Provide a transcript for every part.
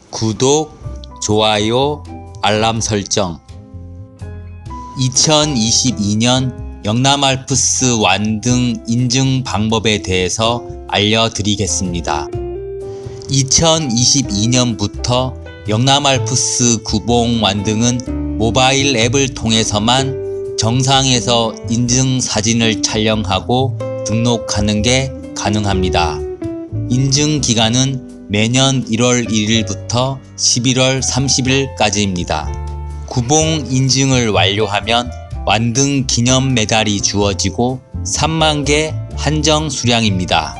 구독, 좋아요, 알람 설정. 2022년 영남알프스 완등 인증 방법에 대해서 알려드리겠습니다. 2022년부터 영남알프스 구봉 완등은 모바일 앱을 통해서만 정상에서 인증 사진을 촬영하고 등록하는 게 가능합니다. 인증 기간은 매년 1월 1일부터 11월 30일까지입니다. 구봉 인증을 완료하면 완등 기념 메달이 주어지고 3만 개 한정 수량입니다.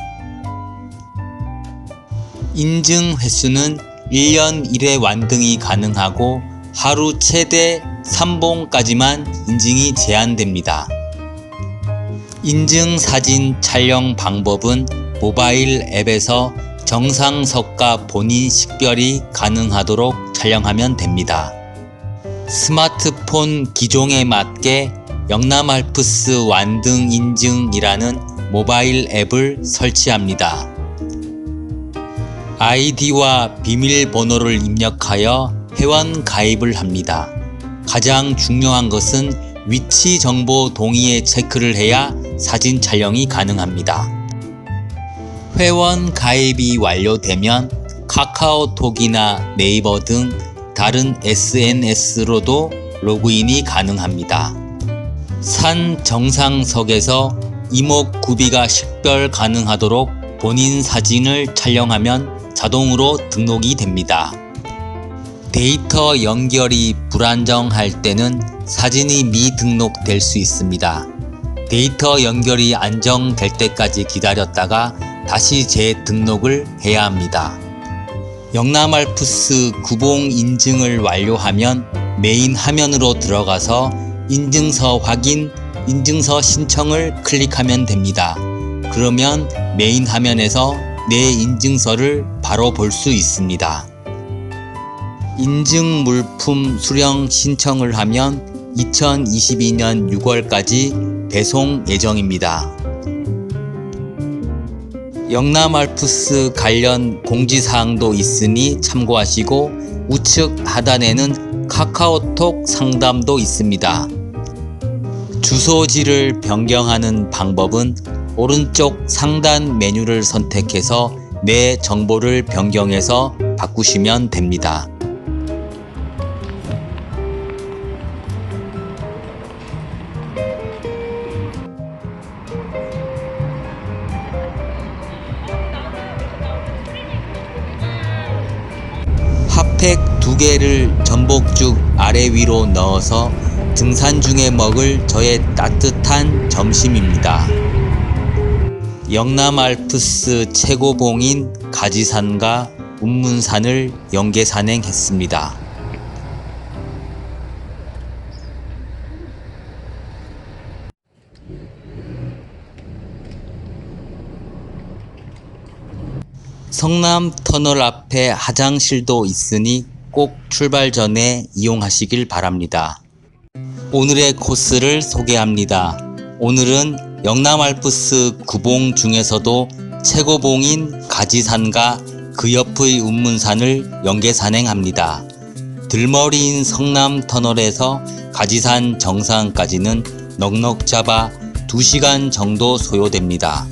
인증 횟수는 1년 1회 완등이 가능하고 하루 최대 3봉까지만 인증이 제한됩니다. 인증 사진 촬영 방법은 모바일 앱에서 정상석과 본인 식별이 가능하도록 촬영하면 됩니다. 스마트폰 기종에 맞게 영남알프스 완등 인증이라는 모바일 앱을 설치합니다. 아이디와 비밀번호를 입력하여 회원 가입을 합니다. 가장 중요한 것은 위치 정보 동의에 체크를 해야 사진 촬영이 가능합니다. 회원 가입이 완료되면 카카오톡이나 네이버 등 다른 SNS로도 로그인이 가능합니다. 산 정상석에서 이목 구비가 식별 가능하도록 본인 사진을 촬영하면 자동으로 등록이 됩니다. 데이터 연결이 불안정할 때는 사진이 미등록될 수 있습니다. 데이터 연결이 안정될 때까지 기다렸다가 다시 재등록을 해야 합니다. 영남알프스 구봉 인증을 완료하면 메인 화면으로 들어가서 인증서 확인, 인증서 신청을 클릭하면 됩니다. 그러면 메인 화면에서 내 인증서를 바로 볼 수 있습니다. 인증 물품 수령 신청을 하면 2022년 6월까지 배송 예정입니다. 영남알프스 관련 공지사항도 있으니 참고하시고 우측 하단에는 카카오톡 상담도 있습니다. 주소지를 변경하는 방법은 오른쪽 상단 메뉴를 선택해서 내 정보를 변경해서 바꾸시면 됩니다. 핫팩 2개를 전복죽 아래 위로 넣어서 등산 중에 먹을 저의 따뜻한 점심입니다. 영남알프스 최고봉인 가지산과 운문산을 연계 산행했습니다. 성남터널 앞에 화장실도 있으니 꼭 출발 전에 이용하시길 바랍니다. 오늘의 코스를 소개합니다. 오늘은 영남알프스 구봉 중에서도 최고봉인 가지산과 그 옆의 운문산을 연계 산행합니다. 들머리인 성남터널에서 가지산 정상까지는 넉넉 잡아 2시간 정도 소요됩니다.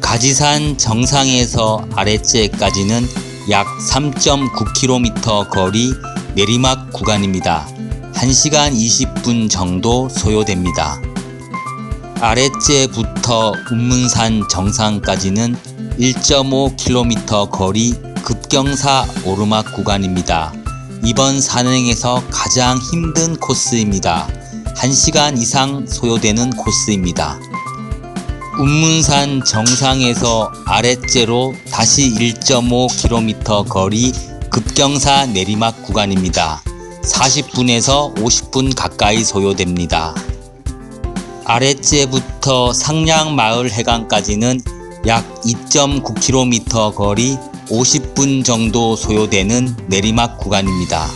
가지산 정상에서 아랫째까지는 약 3.9km 거리 내리막 구간입니다. 1시간 20분 정도 소요됩니다. 아랫째부터 운문산 정상까지는 1.5km 거리 급경사 오르막 구간입니다. 이번 산행에서 가장 힘든 코스입니다. 1시간 이상 소요되는 코스입니다. 운문산 정상에서 아랫째로 다시 1.5km 거리 급경사 내리막 구간입니다. 40분에서 50분 가까이 소요됩니다. 아랫째부터 상량마을 해관까지는 약 2.9km 거리 50분 정도 소요되는 내리막 구간입니다.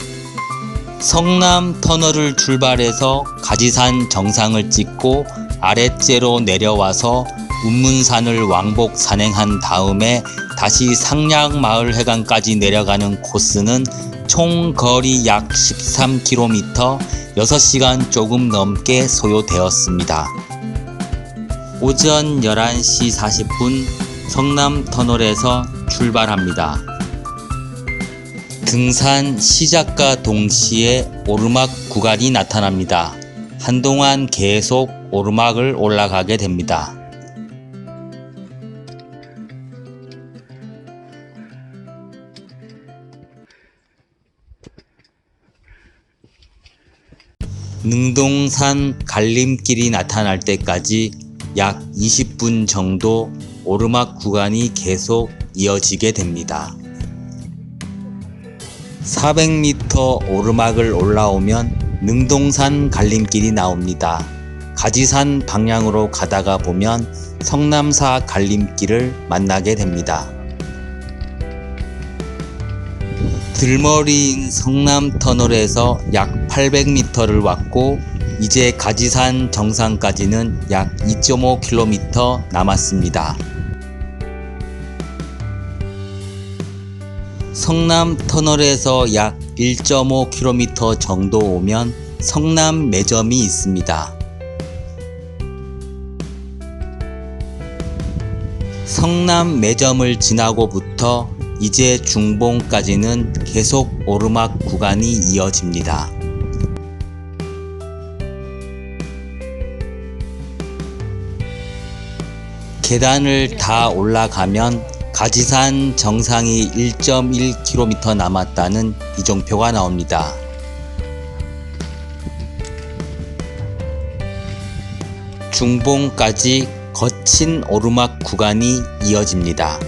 성남 터널을 출발해서 가지산 정상을 찍고 아랫째로 내려와서 운문산을 왕복 산행한 다음에 다시 상략마을회관까지 내려가는 코스는 총 거리 약 13km, 6시간 조금 넘게 소요되었습니다. 오전 11시 40분 성남터널에서 출발합니다. 등산 시작과 동시에 오르막 구간이 나타납니다. 한동안 계속 오르막을 올라가게 됩니다. 능동산 갈림길이 나타날 때까지 약 20분 정도 오르막 구간이 계속 이어지게 됩니다. 400m 오르막을 올라오면 능동산 갈림길이 나옵니다. 가지산 방향으로 가다가 보면 성남사 갈림길을 만나게 됩니다. 들머리인 성남터널에서 약 800m를 왔고 이제 가지산 정상까지는 약 2.5km 남았습니다. 성남터널에서 약 1.5km 정도 오면 성남 매점이 있습니다. 성남 매점을 지나고부터 이제 중봉까지는 계속 오르막 구간이 이어집니다. 계단을 다 올라가면 가지산 정상이 1.1km 남았다는 이정표가 나옵니다. 중봉까지 거친 오르막 구간이 이어집니다.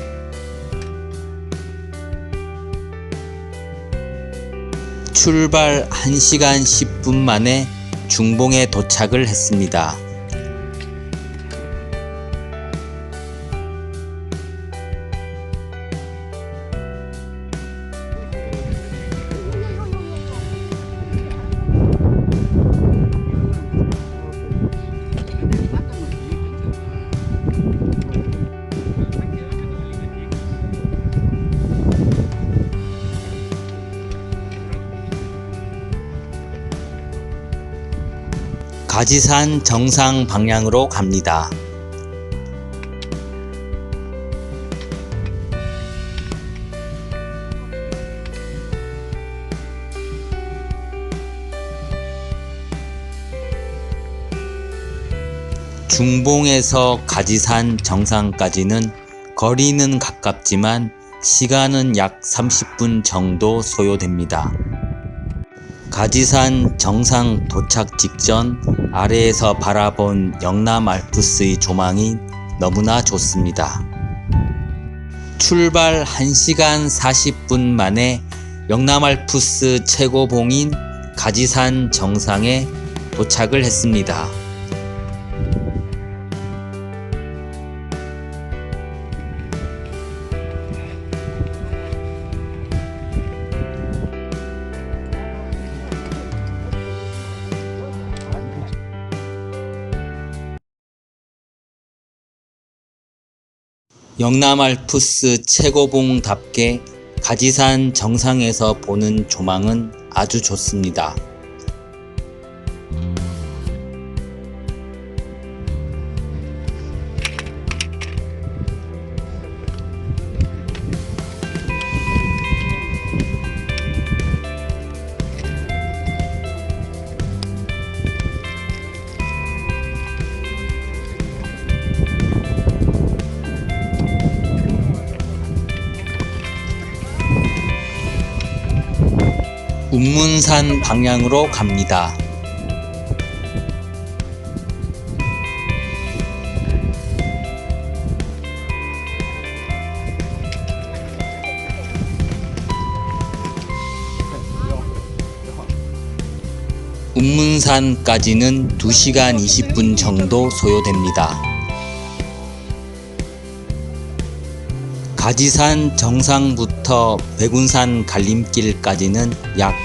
출발 1시간 10분 만에 중봉에 도착을 했습니다. 가지산 정상 방향으로 갑니다. 중봉에서 가지산 정상까지는 거리는 가깝지만 시간은 약 30분 정도 소요됩니다. 가지산 정상 도착 직전 아래에서 바라본 영남 알프스의 조망이 너무나 좋습니다. 출발 1시간 40분 만에 영남 알프스 최고봉인 가지산 정상에 도착을 했습니다. 영남 알프스 최고봉답게 가지산 정상에서 보는 조망은 아주 좋습니다. 운문산 방향으로 갑니다. 운문산까지는 2시간 20분 정도 소요됩니다. 가지산 정상부터 백운산 갈림길까지는 약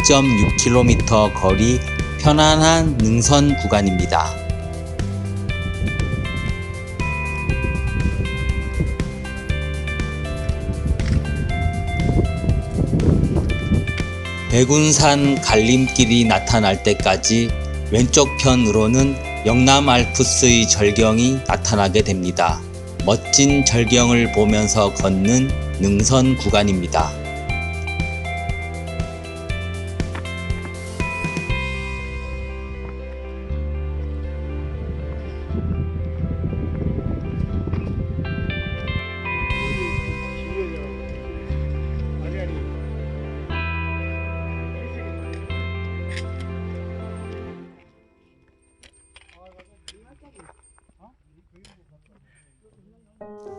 2.6km 거리 편안한 능선 구간입니다. 백운산 갈림길이 나타날 때까지 왼쪽 편으로는 영남 알프스의 절경이 나타나게 됩니다. 멋진 절경을 보면서 걷는 능선 구간입니다.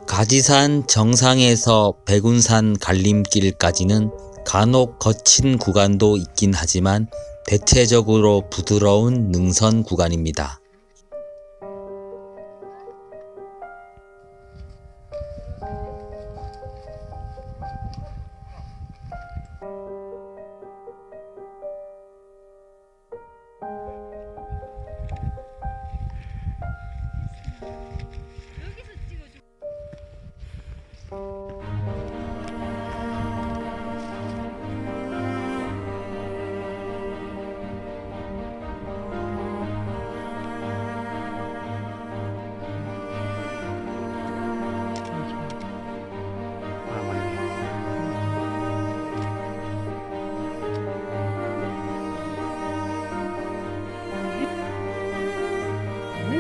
가지산 정상에서 백운산 갈림길까지는 간혹 거친 구간도 있긴 하지만 대체적으로 부드러운 능선 구간입니다.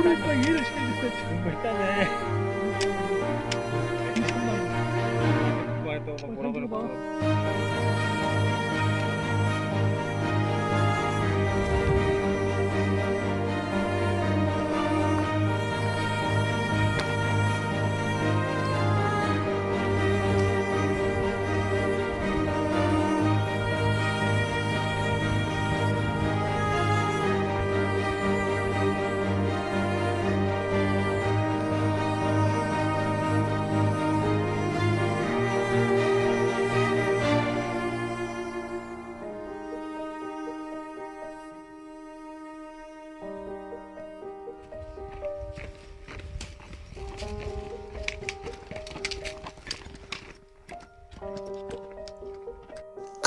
뭐랄까 일을 시켰는데 정말 따네. 또 뭐라 그러고.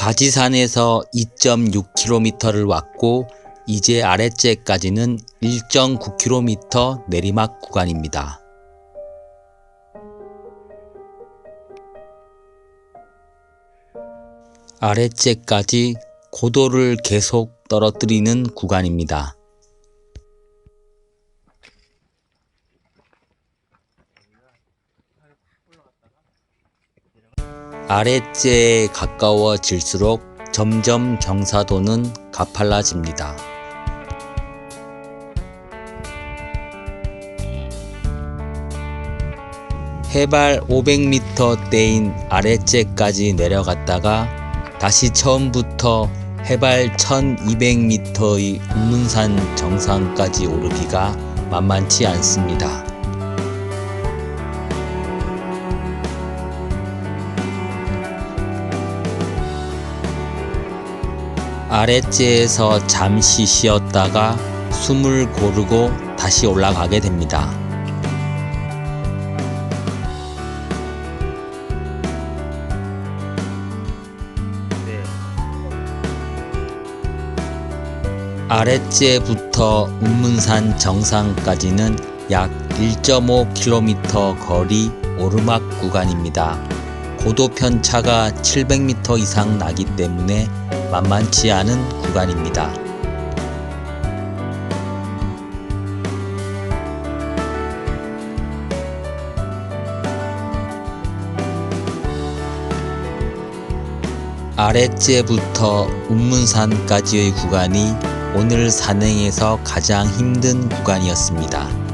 가지산에서 2.6km를 왔고 이제 아랫째까지는 1.9km 내리막 구간입니다. 아랫째까지 고도를 계속 떨어뜨리는 구간입니다. 아랫째에 가까워질수록 점점 경사도는 가팔라집니다. 해발 500m대인 아랫째까지 내려갔다가 다시 처음부터 해발 1200m의 운문산 정상까지 오르기가 만만치 않습니다. 아랫째에서 잠시 쉬었다가 숨을 고르고 다시 올라가게 됩니다. 아랫째부터 운문산 정상까지는 약 1.5km 거리 오르막 구간입니다. 고도 편차가 700m 이상 나기 때문에 만만치 않은 구간입니다. 아랫째부터 운문산까지의 구간이 오늘 산행에서 가장 힘든 구간이었습니다.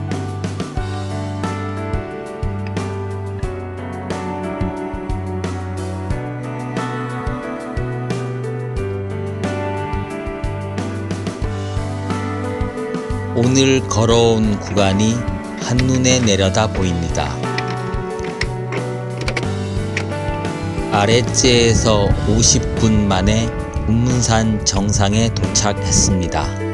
오늘 걸어온 구간이 한눈에 내려다 보입니다. 아랫지에서 50분 만에 운문산 정상에 도착했습니다.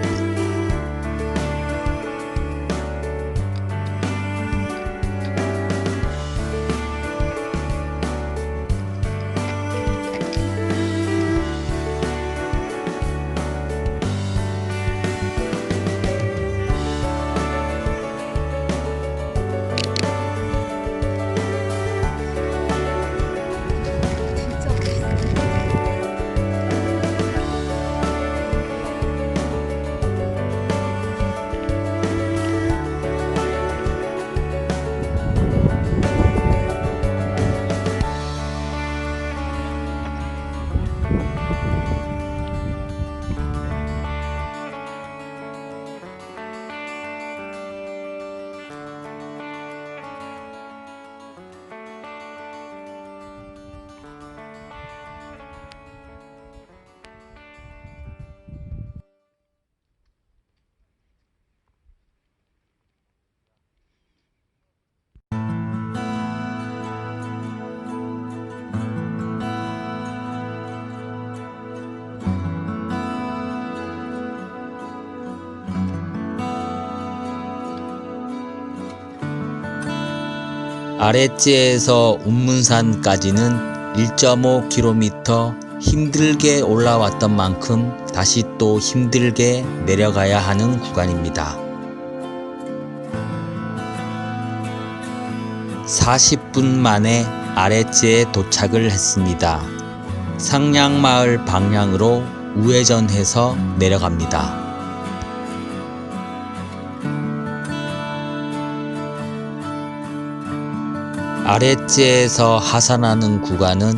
아랫지에서 운문산까지는 1.5km 힘들게 올라왔던 만큼 다시 또 힘들게 내려가야 하는 구간입니다. 40분 만에 아랫지에 도착을 했습니다. 상량마을 방향으로 우회전해서 내려갑니다. 아랫지에서 하산하는 구간은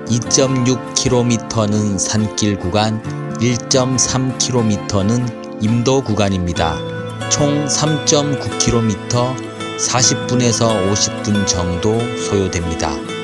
2.6km는 산길 구간, 1.3km는 임도 구간입니다. 총 3.9km 40분에서 50분 정도 소요됩니다.